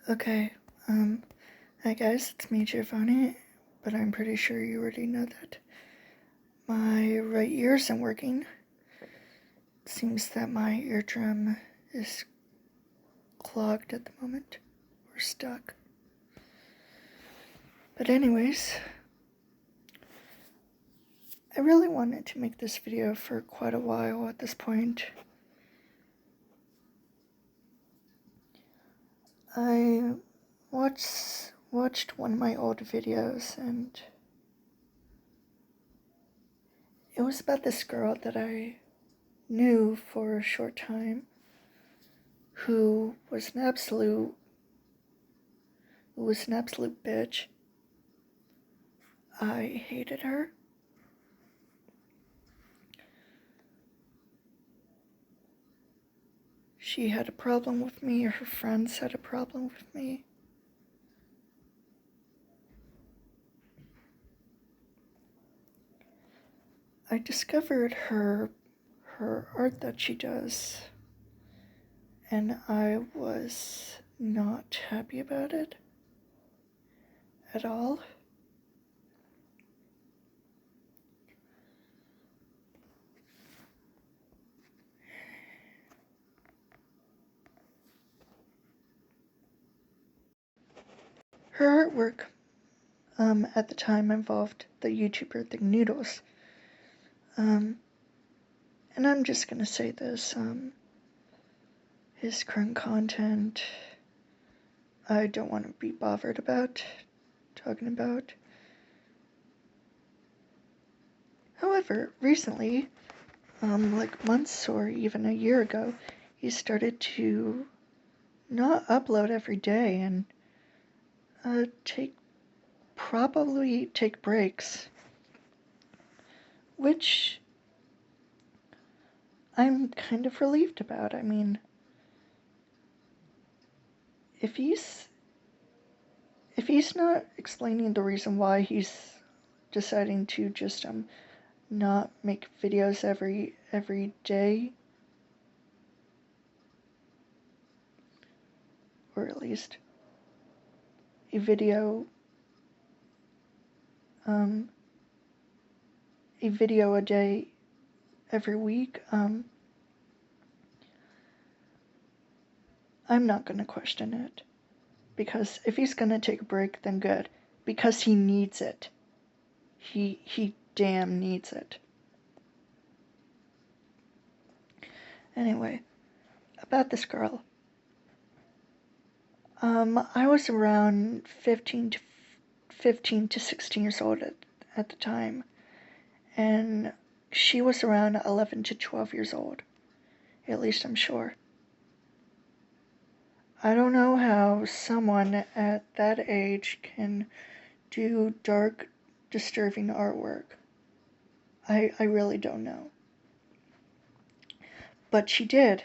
Okay, hi guys, it's me, Giovanni, but I'm pretty sure you already know that. My right ear isn't working. It seems that my eardrum is clogged at the moment, or stuck. But anyways, I really wanted to make this video for quite a while at this point. I watched one of my old videos, and it was about this girl that I knew for a short time who was an absolute bitch. I hated her. She had a problem with me, or her friends had a problem with me. I discovered her art that she does, and I was not happy about it at all. Her artwork at the time involved the YouTuber Thing Noodles. And I'm just gonna say this, his current content I don't want to be bothered about talking about. However, recently, like months or even a year ago, he started to not upload every day and probably take breaks, which I'm kind of relieved about. I mean, if he's not explaining the reason why he's deciding to just not make videos every day, or at least a video a day every week, I'm not gonna question it, because if he's gonna take a break, then good, because he needs it. He damn needs it. Anyway, about this girl. I was around 15 to 16 years old at the time, and she was around 11 to 12 years old. At least I'm sure. I don't know how someone at that age can do dark, disturbing artwork. I really don't know. But she did.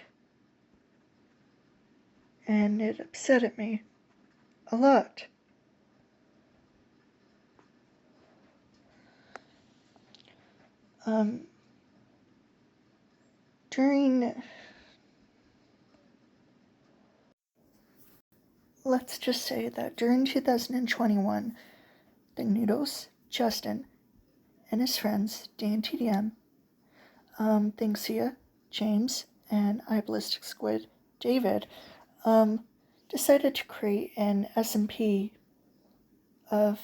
And it upset me a lot. Let's just say that during 2021, the Noodles, Justin, and his friends, Dan TDM, Thingsia, James, and iBallistic Squid, David, decided to create an SMP of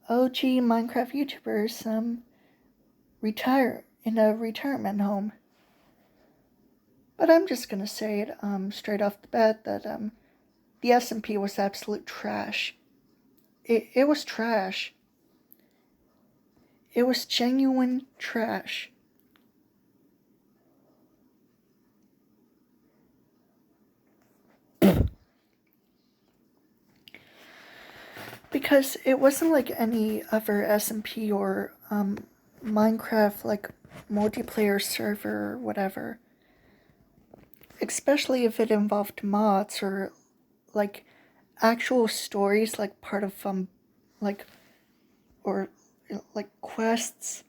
OG Minecraft YouTubers retire in a retirement home. But I'm just gonna say it straight off the bat that the SMP was absolute trash. It was trash. It was genuine trash. Because it wasn't like any other SMP or Minecraft like multiplayer server or whatever. Especially if it involved mods or like actual stories, like part of like quests,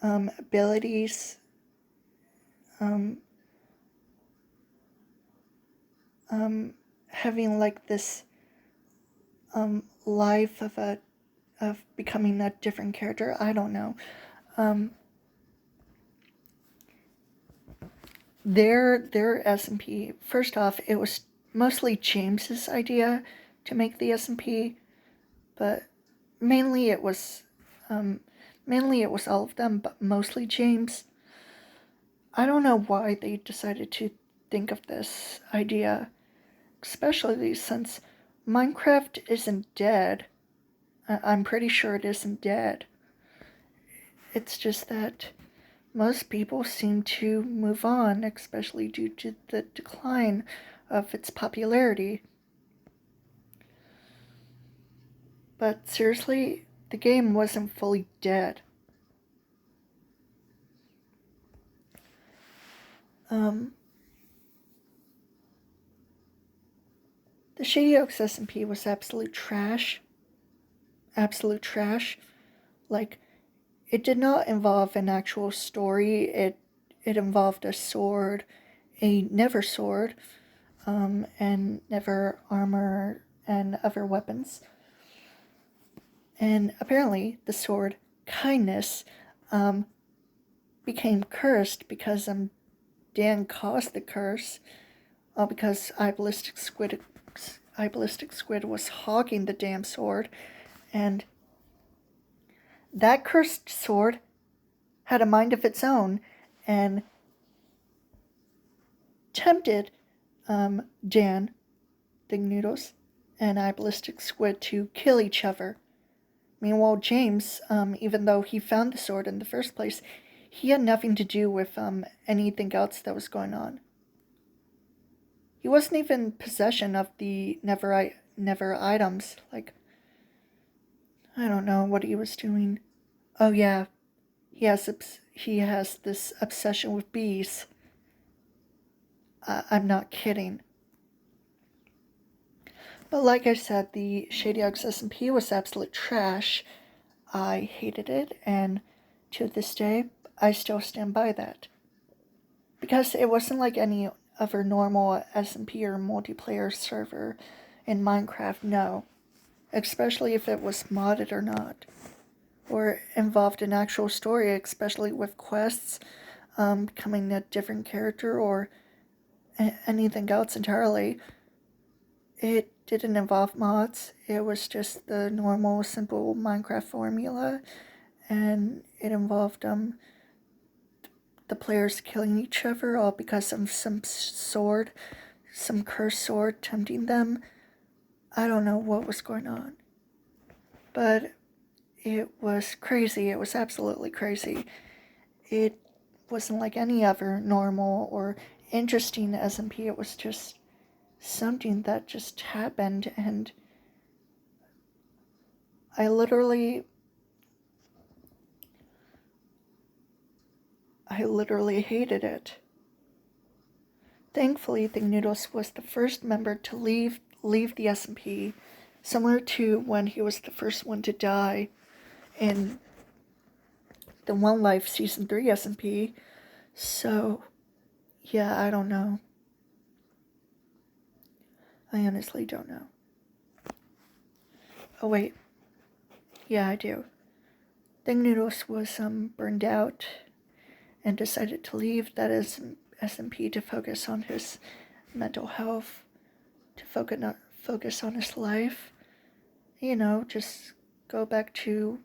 abilities, having like this life of becoming a different character. I don't know. Their SMP, first off, it was mostly James's idea to make the SMP, but mainly it was all of them, but mostly James. I don't know why they decided to think of this idea, especially since Minecraft isn't dead. I'm pretty sure it isn't dead. It's just that most people seem to move on, especially due to the decline of its popularity. But seriously, the game wasn't fully dead. The Shady Oaks SMP was absolute trash. Absolute trash. Like, it did not involve an actual story. It involved a sword, a never sword, and never armor and other weapons. And apparently, the sword kindness became cursed because Dan caused the curse. Because Ballistic Squid was hogging the damn sword, and that cursed sword had a mind of its own and tempted Dan, Thing Noodles, and Ballistic Squid to kill each other. Meanwhile, James, even though he found the sword in the first place, he had nothing to do with anything else that was going on. He wasn't even in possession of the never items. Like, I don't know what he was doing. Oh yeah, he has this obsession with bees. I'm not kidding. But like I said, the Shady Oaks SMP was absolute trash. I hated it, and to this day, I still stand by that. Because it wasn't like any other normal SMP or multiplayer server in Minecraft, no. Especially if it was modded or not. Or involved an actual story, especially with quests, becoming a different character, or anything else entirely. It didn't involve mods. It was just the normal, simple Minecraft formula, and it involved the players killing each other, all because of some sword, some cursed sword tempting them. I don't know what was going on, but it was crazy. It was absolutely crazy. It wasn't like any other normal or interesting SMP. It was just something that just happened, and I literally hated it. Thankfully, Thing Noodles was the first member to leave the SMP, similar to when he was the first one to die in the One Life Season 3 SMP. So, yeah, I don't know. I honestly don't know. Oh, wait. Yeah, I do. Thing Noodles was burned out and decided to leave that SMP to focus on his mental health, to focus on his life. You know, just go back to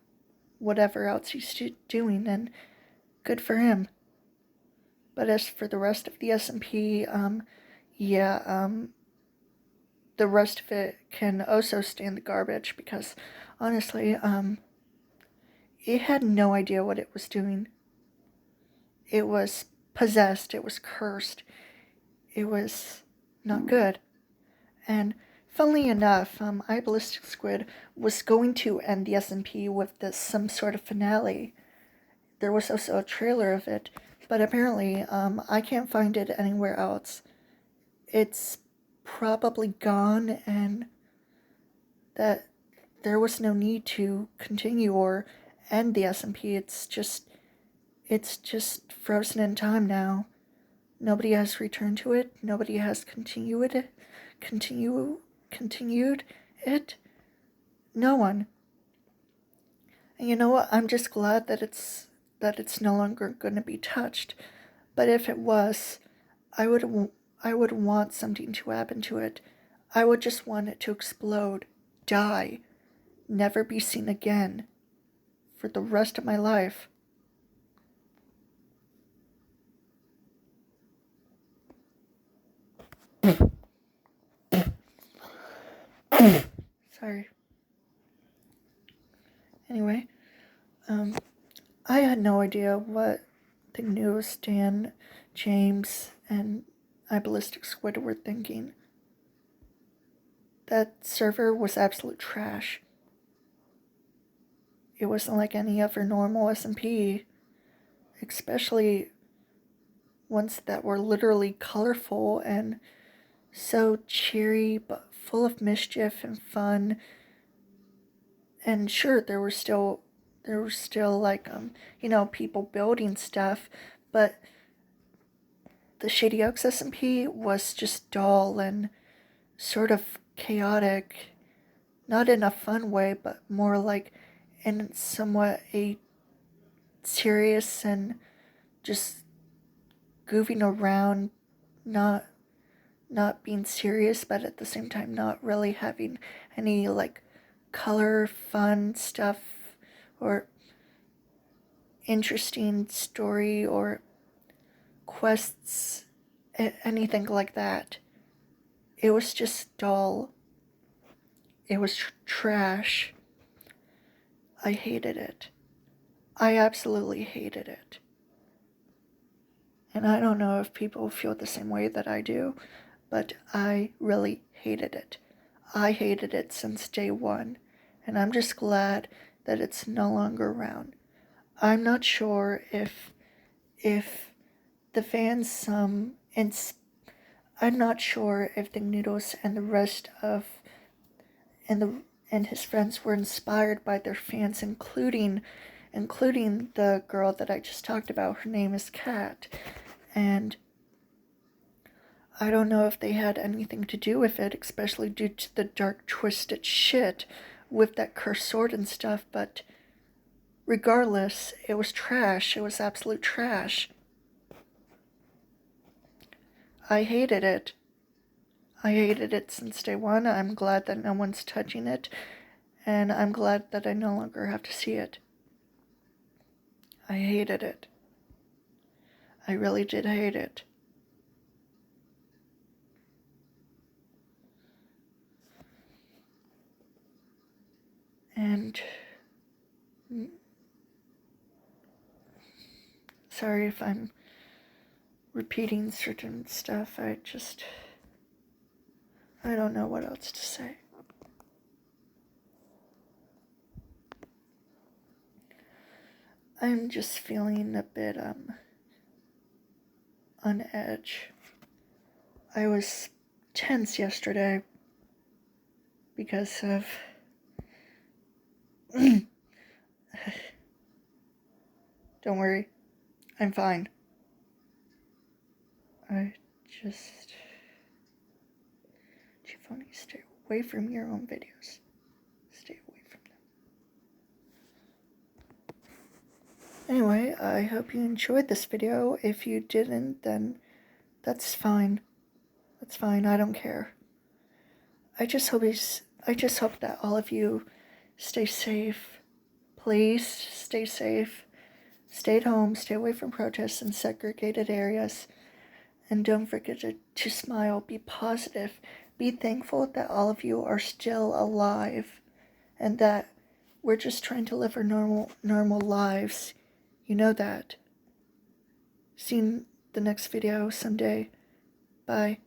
whatever else he's doing, and good for him. But as for the rest of the SMP, the rest of it can also stay in the garbage, because honestly, it had no idea what it was doing. It was possessed, it was cursed, it was not good. And funnily enough, Ballistic Squid was going to end the SMP with some sort of finale. There was also a trailer of it, but apparently I can't find it anywhere else. It's probably gone, and that there was no need to continue or end the SMP. It's just frozen in time now. Nobody has returned to it. Nobody has continued it. No one. And you know what? I'm just glad that it's no longer going to be touched. But if it was, I would want something to happen to it. I would just want it to explode, die, never be seen again for the rest of my life. Sorry. Anyway, I had no idea what the news Dan, James, and iBallistic Squid were thinking. That server was absolute trash. It wasn't like any other normal SMP, especially ones that were literally colorful and so cheery, but full of mischief and fun. And sure, there were still like people building stuff, but the Shady Oaks SMP was just dull and sort of chaotic, not in a fun way, but more like in somewhat a serious and just goofing around, not being serious, but at the same time not really having any like color, fun stuff or interesting story or quests, anything like that. It was just dull. It was trash. I hated it. I absolutely hated it. And I don't know if people feel the same way that I do, but I really hated it. I hated it since day one, and I'm just glad that it's no longer around. I'm not sure if the fans I'm not sure if the Noodles and the rest of and his friends were inspired by their fans, including the girl that I just talked about. Her name is Kat, and I don't know if they had anything to do with it, especially due to the dark, twisted shit with that cursed sword and stuff, but regardless, it was trash. It was absolute trash. I hated it. I hated it since day one. I'm glad that no one's touching it, and I'm glad that I no longer have to see it. I hated it. I really did hate it. And sorry if I'm repeating certain stuff. I don't know what else to say. I'm just feeling a bit on edge. I was tense yesterday because of don't worry, I'm fine. Giovanni, stay away from your own videos. Stay away from them. Anyway, I hope you enjoyed this video. If you didn't, then that's fine. That's fine, I don't care. I just hope that all of you stay safe. Please stay safe. Stay at home, stay away from protests in segregated areas. And don't forget to smile, be positive. Be thankful that all of you are still alive and that we're just trying to live our normal lives. You know that. See you in the next video someday. Bye.